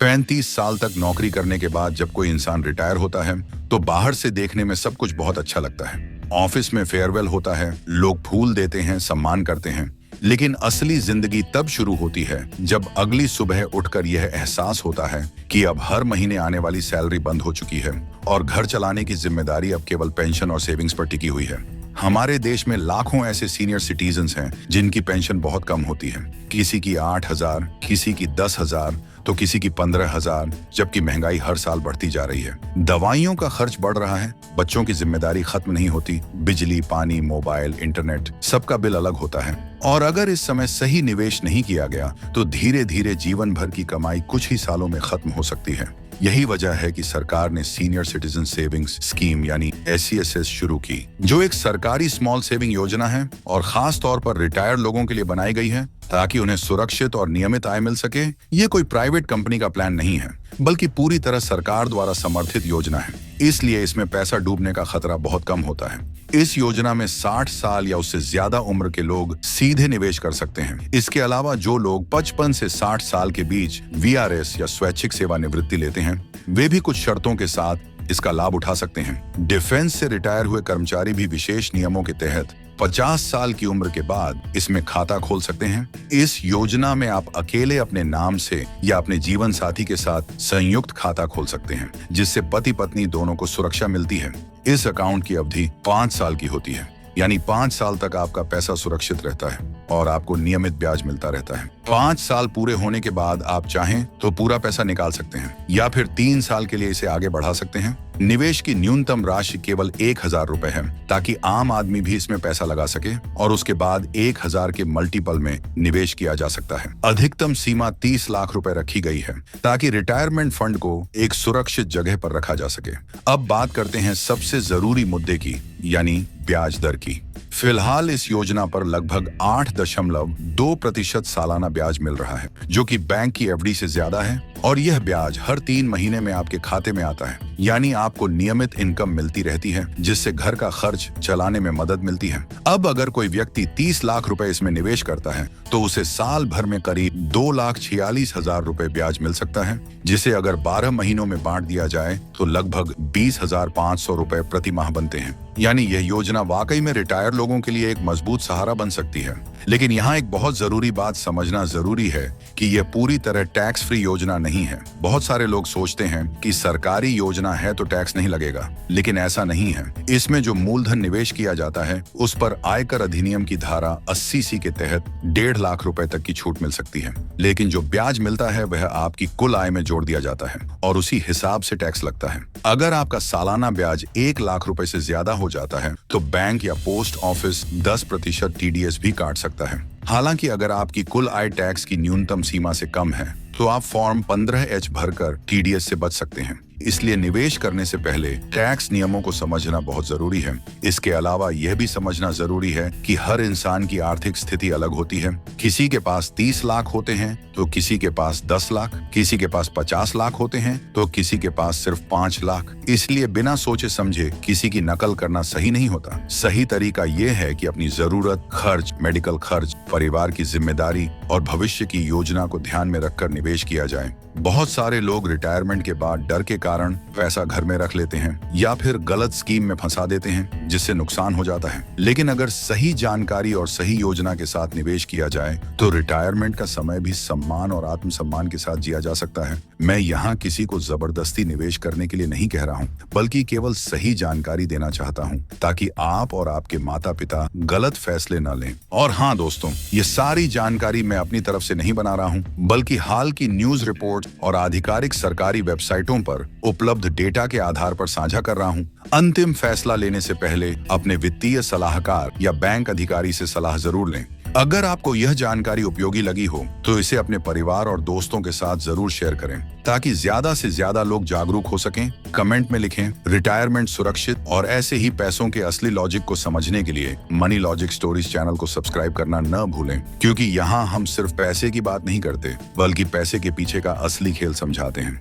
35 साल तक नौकरी करने के बाद जब कोई इंसान रिटायर होता है तो बाहर से देखने में सब कुछ बहुत अच्छा लगता है। ऑफिस में फेयरवेल होता है, लोग फूल देते हैं, सम्मान करते हैं। लेकिन असली जिंदगी तब शुरू होती है जब अगली सुबह उठकर यह एहसास होता है कि अब हर महीने आने वाली सैलरी बंद हो चुकी है और घर चलाने की जिम्मेदारी अब केवल पेंशन और सेविंग्स पर टिकी हुई है। हमारे देश में लाखों ऐसे सीनियर सिटीजन्स हैं जिनकी पेंशन बहुत कम होती है। किसी की 8,000, किसी की 10,000, तो किसी की 15,000, जबकि महंगाई हर साल बढ़ती जा रही है। दवाइयों का खर्च बढ़ रहा है, बच्चों की जिम्मेदारी खत्म नहीं होती, बिजली, पानी, मोबाइल, इंटरनेट, सबका बिल अलग होता है। और अगर इस समय सही निवेश नहीं किया गया तो धीरे धीरे जीवन भर की कमाई कुछ ही सालों में खत्म हो सकती है। यही वजह है कि सरकार ने सीनियर सिटीजन सेविंग्स स्कीम यानी SCSS शुरू की, जो एक सरकारी स्मॉल सेविंग योजना है और खास तौर पर रिटायर्ड लोगों के लिए बनाई गई है ताकि उन्हें सुरक्षित और नियमित आय मिल सके। ये कोई प्राइवेट कंपनी का प्लान नहीं है, बल्कि पूरी तरह सरकार द्वारा समर्थित योजना है। इसलिए इसमें पैसा डूबने का खतरा बहुत कम होता है। इस योजना में 60 साल या उससे ज्यादा उम्र के लोग सीधे निवेश कर सकते हैं। इसके अलावा जो लोग 55 से 60 साल के बीच VRS या स्वैच्छिक सेवानिवृत्ति लेते हैं, वे भी कुछ शर्तों के साथ इसका लाभ उठा सकते हैं। डिफेंस से रिटायर हुए कर्मचारी भी विशेष नियमों के तहत 50 साल की उम्र के बाद इसमें खाता खोल सकते हैं। इस योजना में आप अकेले अपने नाम से या अपने जीवन साथी के साथ संयुक्त खाता खोल सकते हैं, जिससे पति पत्नी दोनों को सुरक्षा मिलती है। इस अकाउंट की अवधि 5 साल की होती है, यानी 5 साल तक आपका पैसा सुरक्षित रहता है और आपको नियमित ब्याज मिलता रहता है। 5 साल पूरे होने के बाद आप चाहें तो पूरा पैसा निकाल सकते हैं या फिर 3 साल के लिए इसे आगे बढ़ा सकते हैं। निवेश की न्यूनतम राशि केवल 1,000 रुपए है, ताकि आम आदमी भी इसमें पैसा लगा सके और उसके बाद 1,000 के मल्टीपल में निवेश किया जा सकता है। अधिकतम सीमा 30 लाख रुपए रखी गई है ताकि रिटायरमेंट फंड को एक सुरक्षित जगह पर रखा जा सके। अब बात करते हैं सबसे जरूरी मुद्दे की, यानी ब्याज दर की। फिलहाल इस योजना पर लगभग 8.2% सालाना ब्याज मिल रहा है, जो कि बैंक की FD से ज्यादा है और यह ब्याज हर 3 महीने में आपके खाते में आता है। यानी आपको नियमित इनकम मिलती रहती है, जिससे घर का खर्च चलाने में मदद मिलती है। अब अगर कोई व्यक्ति 30 लाख रुपए इसमें निवेश करता है तो उसे साल भर में करीब 2,46,000 रुपए ब्याज मिल सकता है, जिसे अगर 12 महीनों में बांट दिया जाए तो लगभग 20,500 रुपए प्रति माह बनते हैं। यानी यह योजना वाकई में रिटायर लोगों के लिए एक मजबूत सहारा बन सकती है। लेकिन यहाँ एक बहुत जरूरी बात समझना जरूरी है कि यह पूरी तरह टैक्स फ्री योजना नहीं है। बहुत सारे लोग सोचते हैं कि सरकारी योजना है तो टैक्स नहीं लगेगा, लेकिन ऐसा नहीं है। इसमें जो मूलधन निवेश किया जाता है उस पर आयकर अधिनियम की धारा 80C के तहत 1.5 लाख रुपए तक की छूट मिल सकती है। लेकिन जो ब्याज मिलता है वह आपकी कुल आय में जोड़ दिया जाता है और उसी हिसाब से टैक्स लगता है। अगर आपका सालाना ब्याज 1 लाख रुपए से ज्यादा हो जाता है तो बैंक या पोस्ट ऑफिस 10% TDS भी काट सकता है। हालांकि अगर आपकी कुल आय टैक्स की न्यूनतम सीमा से कम है तो आप फॉर्म 15H भरकर TDS से बच सकते हैं। इसलिए निवेश करने से पहले टैक्स नियमों को समझना बहुत जरूरी है। इसके अलावा यह भी समझना जरूरी है कि हर इंसान की आर्थिक स्थिति अलग होती है। किसी के पास 30 लाख होते हैं तो किसी के पास 10 लाख, किसी के पास 50 लाख होते हैं तो किसी के पास सिर्फ 5 लाख। इसलिए बिना सोचे समझे किसी की नकल करना सही नहीं होता। सही तरीका यह है कि अपनी जरूरत, खर्च, मेडिकल खर्च, परिवार की जिम्मेदारी और भविष्य की योजना को ध्यान में रखकर निवेश किया जाए। बहुत सारे लोग रिटायरमेंट के बाद डर के कारण पैसा घर में रख लेते हैं या फिर गलत स्कीम में फंसा देते हैं, जिससे नुकसान हो जाता है। लेकिन अगर सही जानकारी और सही योजना के साथ निवेश किया जाए तो रिटायरमेंट का समय भी सम्मान और आत्मसम्मान के साथ जिया जा सकता है। मैं यहाँ किसी को जबरदस्ती निवेश करने के लिए नहीं कह रहा हूँ, बल्कि केवल सही जानकारी देना चाहता हूँ ताकि आप और आपके माता पिता गलत फैसले न लें। और हाँ दोस्तों, ये सारी जानकारी मैं अपनी तरफ से नहीं बना रहा हूँ, बल्कि हाल की न्यूज रिपोर्ट और आधिकारिक सरकारी वेबसाइटों पर उपलब्ध डेटा के आधार पर साझा कर रहा हूं। अंतिम फैसला लेने से पहले अपने वित्तीय सलाहकार या बैंक अधिकारी से सलाह जरूर लें। अगर आपको यह जानकारी उपयोगी लगी हो तो इसे अपने परिवार और दोस्तों के साथ जरूर शेयर करें ताकि ज्यादा से ज्यादा लोग जागरूक हो सकें। कमेंट में लिखें रिटायरमेंट सुरक्षित, और ऐसे ही पैसों के असली लॉजिक को समझने के लिए मनी लॉजिक स्टोरीज चैनल को सब्सक्राइब करना न भूलें, क्योंकि यहाँ हम सिर्फ पैसे की बात नहीं करते बल्कि पैसे के पीछे का असली खेल समझाते हैं।